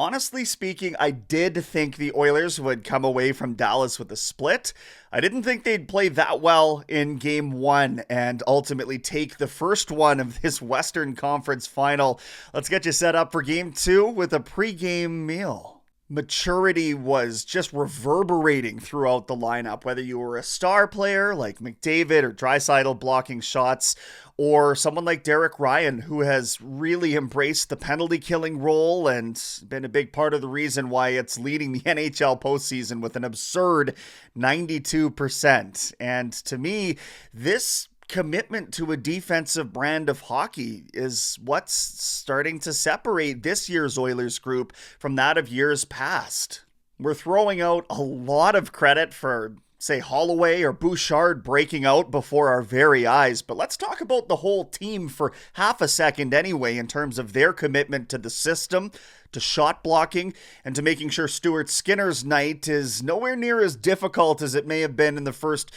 Honestly speaking, I did think the Oilers would come away from Dallas with a split. I didn't think they'd play that well in game one and ultimately take the first one of this Western Conference final. Let's get you set up for game two with a pregame meal. Maturity was just reverberating throughout the lineup, whether you were a star player like McDavid or Draisaitl blocking shots, or someone like Derek Ryan, who has really embraced the penalty killing role and been a big part of the reason why it's leading the NHL postseason with an absurd 92%. And to me, this commitment to a defensive brand of hockey is what's starting to separate this year's Oilers group from that of years past. We're throwing out a lot of credit for, say, Holloway or Bouchard breaking out before our very eyes, but let's talk about the whole team for half a second anyway in terms of their commitment to the system, to shot blocking, and to making sure Stuart Skinner's night is nowhere near as difficult as it may have been in the first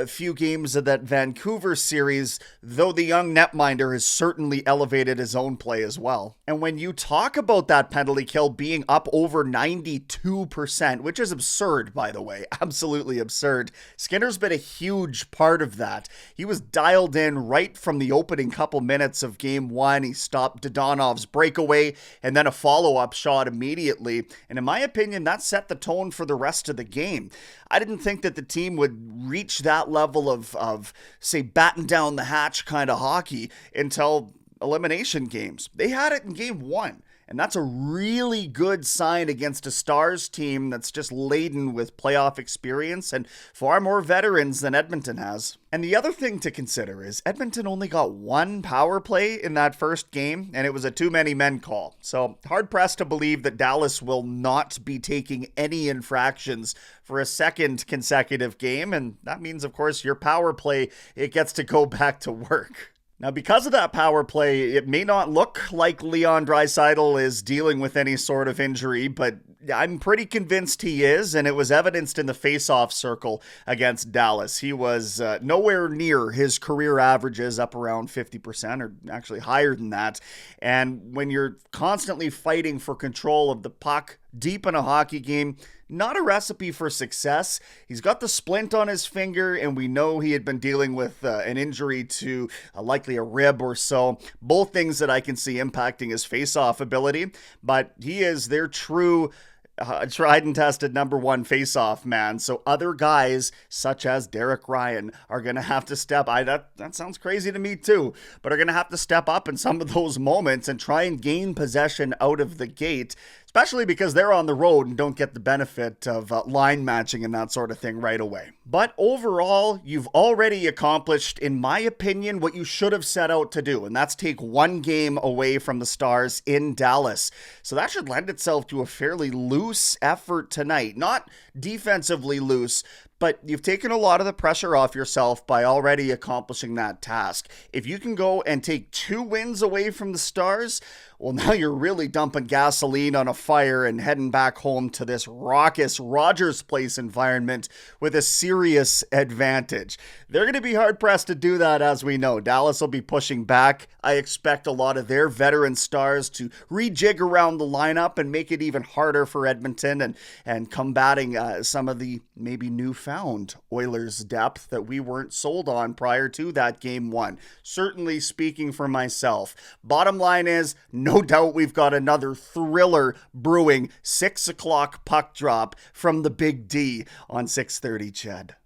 few games of that Vancouver series, though the young netminder has certainly elevated his own play as well. And when you talk about that penalty kill being up over 92%, which is absurd, by the way, absolutely absurd, Skinner's been a huge part of that. He was dialed in right from the opening couple minutes of game one. He stopped Dodonov's breakaway and then a follow-up shot immediately, and in my opinion, that set the tone for the rest of the game. I didn't think that the team would reach that level of say, batten down the hatch kind of hockey until elimination games. They had it in game one. And that's a really good sign against a Stars team that's just laden with playoff experience and far more veterans than Edmonton has. And the other thing to consider is Edmonton only got one power play in that first game, and it was a too many men call. So hard pressed to believe that Dallas will not be taking any infractions for a second consecutive game. And that means, of course, your power play, it gets to go back to work. Now, because of that power play, it may not look like Leon Draisaitl is dealing with any sort of injury, but I'm pretty convinced he is, and it was evidenced in the face-off circle against Dallas. He was nowhere near his career averages, up around 50%, or actually higher than that. And when you're constantly fighting for control of the puck deep in a hockey game, not a recipe for success. He's got the splint on his finger, and we know he had been dealing with an injury to likely a rib or so. Both things that I can see impacting his face-off ability, but he is their true tried and tested number one face-off man. So other guys such as Derek Ryan are going to have to step. That sounds crazy to me too, but are going to have to step up in some of those moments and try and gain possession out of the gate, especially because they're on the road and don't get the benefit of line matching and that sort of thing right away. But overall, you've already accomplished, in my opinion, what you should have set out to do, and that's take one game away from the Stars in Dallas. So that should lend itself to a fairly loose effort tonight. Not defensively loose, but you've taken a lot of the pressure off yourself by already accomplishing that task. If you can go and take 2 wins away from the Stars, well, now you're really dumping gasoline on a fire and heading back home to this raucous Rogers Place environment with a serious advantage. They're going to be hard-pressed to do that, as we know. Dallas will be pushing back. I expect a lot of their veteran stars to rejig around the lineup and make it even harder for Edmonton and combating some of the maybe newfound Oilers depth that we weren't sold on prior to that game one. Certainly speaking for myself. Bottom line is, no doubt we've got another thriller brewing. 6 o'clock puck drop from the Big D on 6:30 CHED.